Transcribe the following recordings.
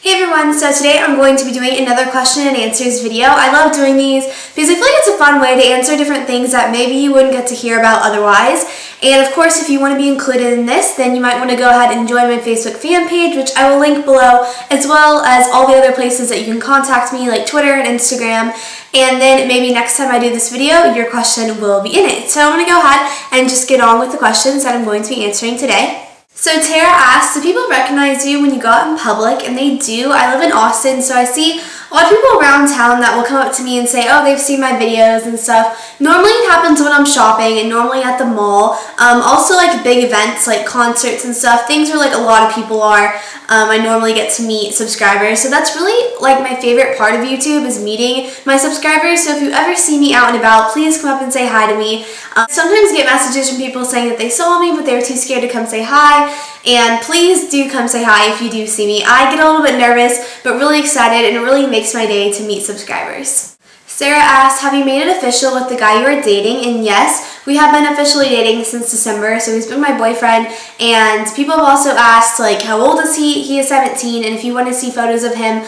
Hey everyone, so today I'm going to be doing another question and answers video. I love doing these because I feel like it's a fun way to answer different things that maybe you wouldn't get to hear about otherwise. And of course, if you want to be included in this, then you might want to go ahead and join my Facebook fan page, which I will link below, as well as all the other places that you can contact me, like Twitter and Instagram. And then maybe next time I do this video, your question will be in it. So I'm going to go ahead and just get on with the questions that I'm going to be answering today. So Tara asks, do people recognize you when you go out in public? And they do. I live in Austin, so I see a lot of people around town that will come up to me and say, oh, they've seen my videos and stuff. Normally it happens when I'm shopping and normally at the mall. Also like big events like concerts and stuff, things where like a lot of people are. I normally get to meet subscribers. So that's really like my favorite part of YouTube is meeting my subscribers. So if you ever see me out and about, please come up and say hi to me. Sometimes I get messages from people saying that they saw me but they were too scared to come say hi. And please do come say hi if you do see me. I get a little bit nervous but really excited, and it really makes my day to meet subscribers. Sarah asked, have you made it official with the guy you are dating? And yes, we have been officially dating since December, so he's been my boyfriend. And people have also asked, like, how old is he? He is 17, and if you want to see photos of him,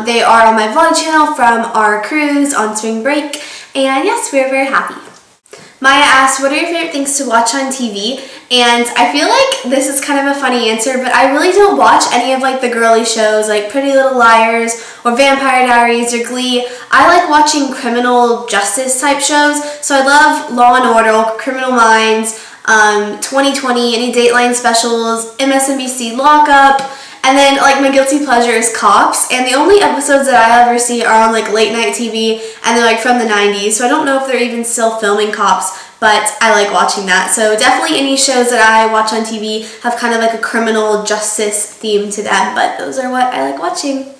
they are on my vlog channel from our cruise on spring break. And yes, we are very happy. Maya asked, what are your favorite things to watch on TV? And I feel like this is kind of a funny answer, but I really don't watch any of like the girly shows like Pretty Little Liars or Vampire Diaries or Glee. I like watching criminal justice type shows. So I love Law and Order, Criminal Minds, 2020, any Dateline specials, MSNBC Lockup. And then, like, my guilty pleasure is Cops, and the only episodes that I ever see are on, like, late night TV, and they're, like, from the 90s, so I don't know if they're even still filming Cops, but I like watching that. So definitely any shows that I watch on TV have kind of, like, a criminal justice theme to them, but those are what I like watching.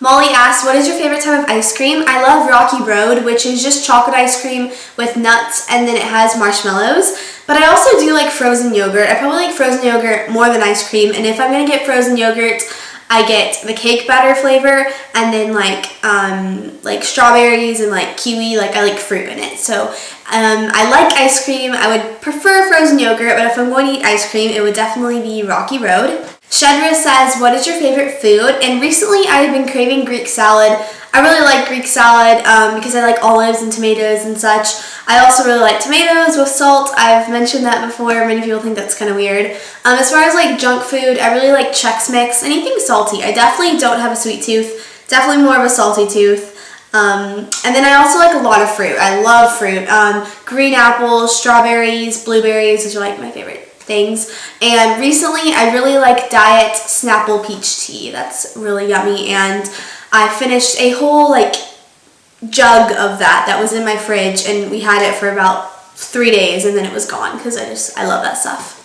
Molly asked, what is your favorite type of ice cream? I love Rocky Road, which is just chocolate ice cream with nuts, and then it has marshmallows. But I also do like frozen yogurt. I probably like frozen yogurt more than ice cream, and if I'm going to get frozen yogurt, I get the cake batter flavor, and then like strawberries and like kiwi, like I like fruit in it. So I like ice cream. I would prefer frozen yogurt, but if I'm going to eat ice cream, it would definitely be Rocky Road. Shedra says, what is your favorite food? And recently I've been craving Greek salad. I really like Greek salad because I like olives and tomatoes and such. I also really like tomatoes with salt. I've mentioned that before. Many people think that's kind of weird. As far as like junk food, I really like Chex Mix. Anything salty. I definitely don't have a sweet tooth. Definitely more of a salty tooth. And then I also like a lot of fruit. I love fruit. Green apples, strawberries, blueberries, those are like my favorite things. And recently I really like Diet Snapple Peach Tea. That's really yummy, and I finished a whole like jug of that was in my fridge, and we had it for about 3 days and then it was gone because I love that stuff.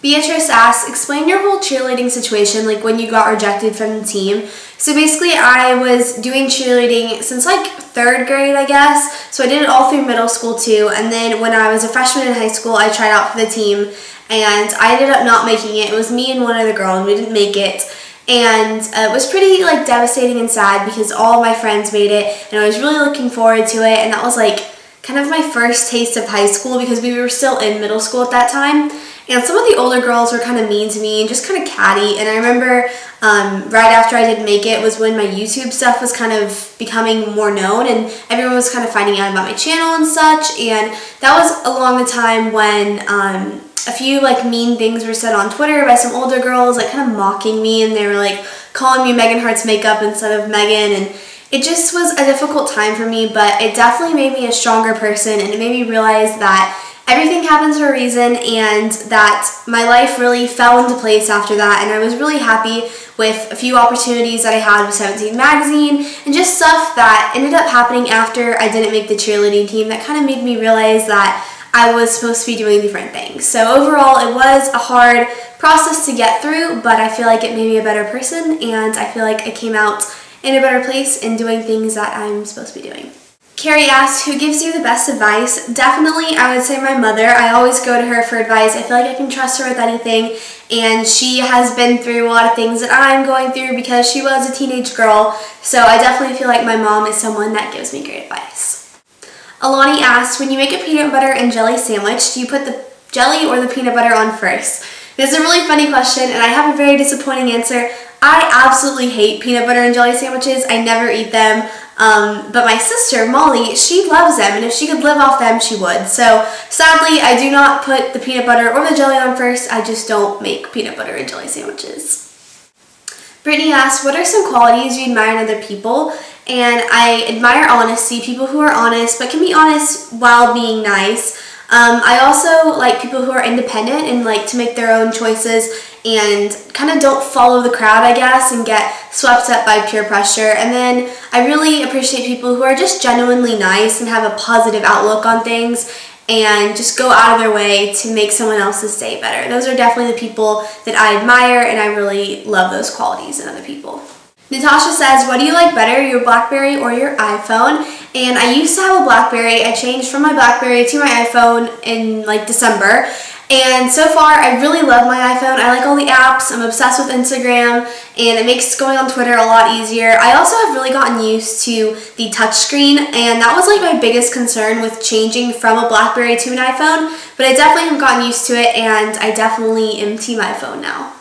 Beatrice asks, explain your whole cheerleading situation, like when you got rejected from the team. So basically I was doing cheerleading since like 3rd grade, I guess. So I did it all through middle school too, and then when I was a freshman in high school, I tried out for the team, and I ended up not making it. It was me and one other girl, and we didn't make it. And it was pretty like devastating and sad because all of my friends made it, and I was really looking forward to it, and that was like kind of my first taste of high school because we were still in middle school at that time. And some of the older girls were kind of mean to me and just kind of catty. And I remember right after I didn't make it was when my YouTube stuff was kind of becoming more known, and everyone was kind of finding out about my channel and such. And that was along the time when a few like mean things were said on Twitter by some older girls, like kind of mocking me, and they were like calling me Megan Hart's makeup instead of Megan, and it just was a difficult time for me, but it definitely made me a stronger person, and it made me realize that everything happens for a reason, and that my life really fell into place after that, and I was really happy with a few opportunities that I had with 17 magazine and just stuff that ended up happening after I didn't make the cheerleading team that kind of made me realize that I was supposed to be doing different things. So overall, it was a hard process to get through, but I feel like it made me a better person, and I feel like I came out in a better place in doing things that I'm supposed to be doing. Carrie asked, who gives you the best advice? Definitely, I would say my mother. I always go to her for advice. I feel like I can trust her with anything, and she has been through a lot of things that I'm going through because she was a teenage girl, so I definitely feel like my mom is someone that gives me great advice. Alani asked, when you make a peanut butter and jelly sandwich, do you put the jelly or the peanut butter on first? This is a really funny question, and I have a very disappointing answer. I absolutely hate peanut butter and jelly sandwiches. I never eat them. But my sister, Molly, she loves them, and if she could live off them, she would. So sadly, I do not put the peanut butter or the jelly on first. I just don't make peanut butter and jelly sandwiches. Brittany asks, what are some qualities you admire in other people? And I admire honesty, people who are honest, but can be honest while being nice. I also like people who are independent and like to make their own choices and kind of don't follow the crowd, I guess, and get swept up by peer pressure. And then I really appreciate people who are just genuinely nice and have a positive outlook on things and just go out of their way to make someone else's day better. Those are definitely the people that I admire, and I really love those qualities in other people. Natasha says, what do you like better, your Blackberry or your iPhone? And I used to have a Blackberry. I changed from my Blackberry to my iPhone in like December. And so far, I really love my iPhone. I like all the apps. I'm obsessed with Instagram, and it makes going on Twitter a lot easier. I also have really gotten used to the touchscreen, and that was like my biggest concern with changing from a Blackberry to an iPhone. But I definitely have gotten used to it, and I definitely am team iPhone now.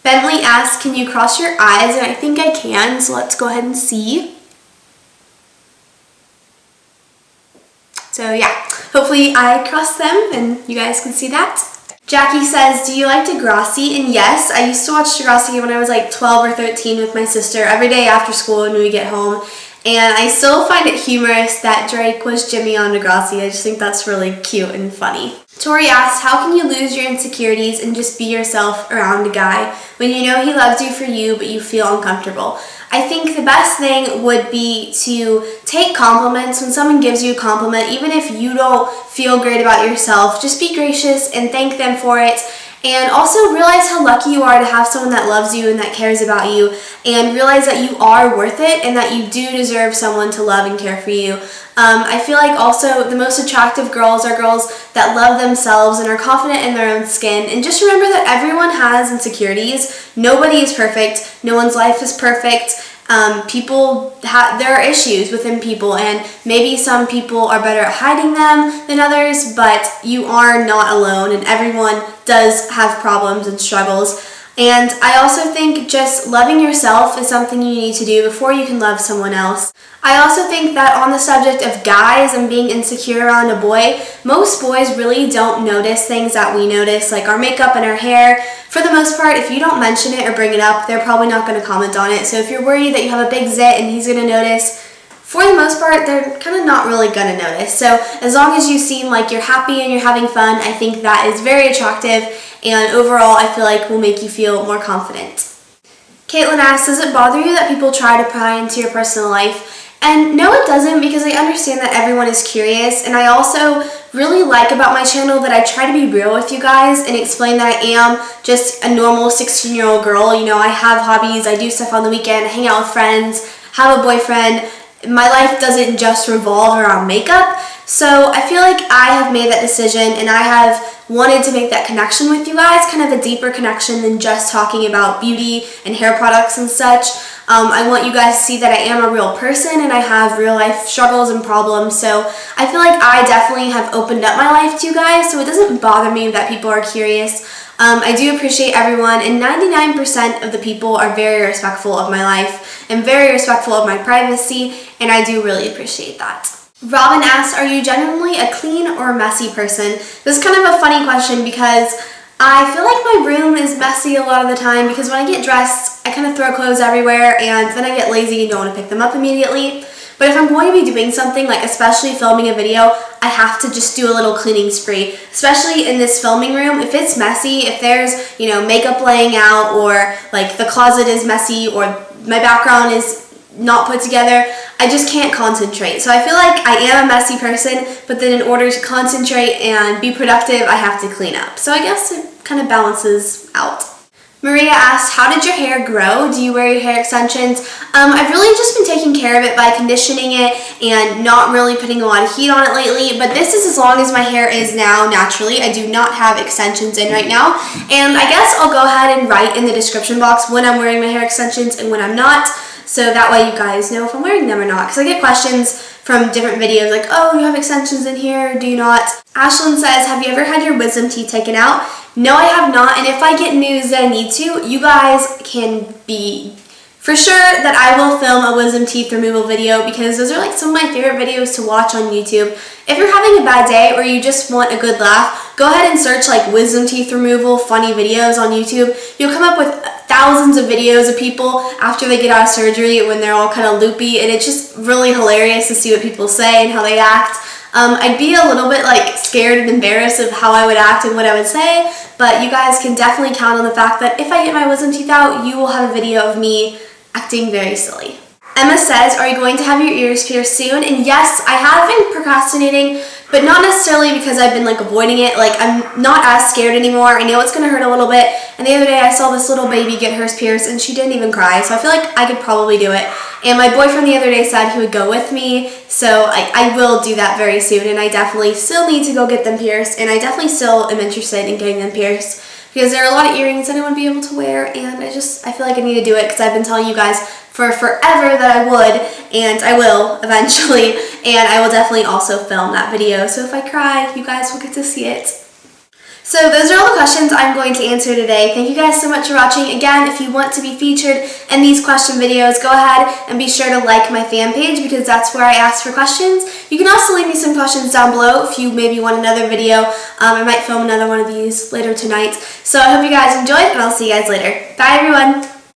Bentley asks, can you cross your eyes? And I think I can, so let's go ahead and see. So yeah, hopefully I crossed them and you guys can see that. Jackie says, do you like Degrassi? And yes, I used to watch Degrassi when I was like 12 or 13 with my sister every day after school when we get home. And I still find it humorous that Drake was Jimmy on Degrassi. I just think that's really cute and funny. Tori asks, how can you lose your insecurities and just be yourself around a guy when you know he loves you for you but you feel uncomfortable? I think the best thing would be to take compliments. When someone gives you a compliment, even if you don't feel great about yourself, just be gracious and thank them for it. And also realize how lucky you are to have someone that loves you and that cares about you, and realize that you are worth it and that you do deserve someone to love and care for you. I feel like also the most attractive girls are girls that love themselves and are confident in their own skin. And just remember that everyone has insecurities. Nobody is perfect. No one's life is perfect. There are issues within people, and maybe some people are better at hiding them than others, but you are not alone, and everyone does have problems and struggles. And I also think just loving yourself is something you need to do before you can love someone else. I also think that on the subject of guys and being insecure around a boy, most boys really don't notice things that we notice, like our makeup and our hair. For the most part, if you don't mention it or bring it up, they're probably not going to comment on it. So if you're worried that you have a big zit and he's going to notice, for the most part, they're kind of not really going to notice. So as long as you seem like you're happy and you're having fun, I think that is very attractive, and overall I feel like will make you feel more confident. Caitlin asks, does it bother you that people try to pry into your personal life? And no, it doesn't, because I understand that everyone is curious, and I also really like about my channel that I try to be real with you guys and explain that I am just a normal 16-year-old girl. You know, I have hobbies, I do stuff on the weekend, hang out with friends, have a boyfriend. My life doesn't just revolve around makeup. So I feel like I have made that decision, and I have wanted to make that connection with you guys, kind of a deeper connection than just talking about beauty and hair products and such. I want you guys to see that I am a real person and I have real life struggles and problems. So I feel like I definitely have opened up my life to you guys, so it doesn't bother me that people are curious. I do appreciate everyone, and 99% of the people are very respectful of my life and very respectful of my privacy, and I do really appreciate that. Robin asks, are you genuinely a clean or messy person? This is kind of a funny question because I feel like my room is messy a lot of the time, because when I get dressed, I kind of throw clothes everywhere, and then I get lazy and don't want to pick them up immediately. But if I'm going to be doing something, like especially filming a video, I have to just do a little cleaning spree. Especially in this filming room, if it's messy, if there's, makeup laying out, or like the closet is messy, or my background is not put together, I just can't concentrate. So I feel like I am a messy person, but then in order to concentrate and be productive, I have to clean up. So I guess it kind of balances out. Maria asked, how did your hair grow? Do you wear your hair extensions? I've really just been taking care of it by conditioning it and not really putting a lot of heat on it lately, but this is as long as my hair is now naturally. I do not have extensions in right now, and I guess I'll go ahead and write in the description box when I'm wearing my hair extensions and when I'm not, so that way you guys know if I'm wearing them or not, because I get questions from different videos like, oh, you have extensions in here, do you not? Ashlyn says, have you ever had your wisdom teeth taken out? No, I have not, and if I get news that I need to, you guys can be for sure that I will film a wisdom teeth removal video because those are like some of my favorite videos to watch on YouTube. If you're having a bad day or you just want a good laugh, go ahead and search like wisdom teeth removal funny videos on YouTube. You'll come up with thousands of videos of people after they get out of surgery when they're all kind of loopy, and it's just really hilarious to see what people say and how they act. I'd be a little bit like scared and embarrassed of how I would act and what I would say, but you guys can definitely count on the fact that if I get my wisdom teeth out, you will have a video of me acting very silly. Emma says, are you going to have your ears pierced soon? And yes, I have been procrastinating, but not necessarily because I've been like avoiding it. Like, I'm not as scared anymore. I know it's going to hurt a little bit. And the other day I saw this little baby get hers pierced and she didn't even cry. So I feel like I could probably do it. And my boyfriend the other day said he would go with me. So I will do that very soon. And I definitely still need to go get them pierced. And I definitely still am interested in getting them pierced, because there are a lot of earrings that I want to be able to wear, and I feel like I need to do it because I've been telling you guys for forever that I would, and I will eventually, and I will definitely also film that video, so if I cry, you guys will get to see it. So those are all the questions I'm going to answer today. Thank you guys so much for watching. Again, if you want to be featured in these question videos, go ahead and be sure to like my fan page because that's where I ask for questions. You can also leave me some questions down below if you maybe want another video. I might film another one of these later tonight. So I hope you guys enjoyed, and I'll see you guys later. Bye everyone!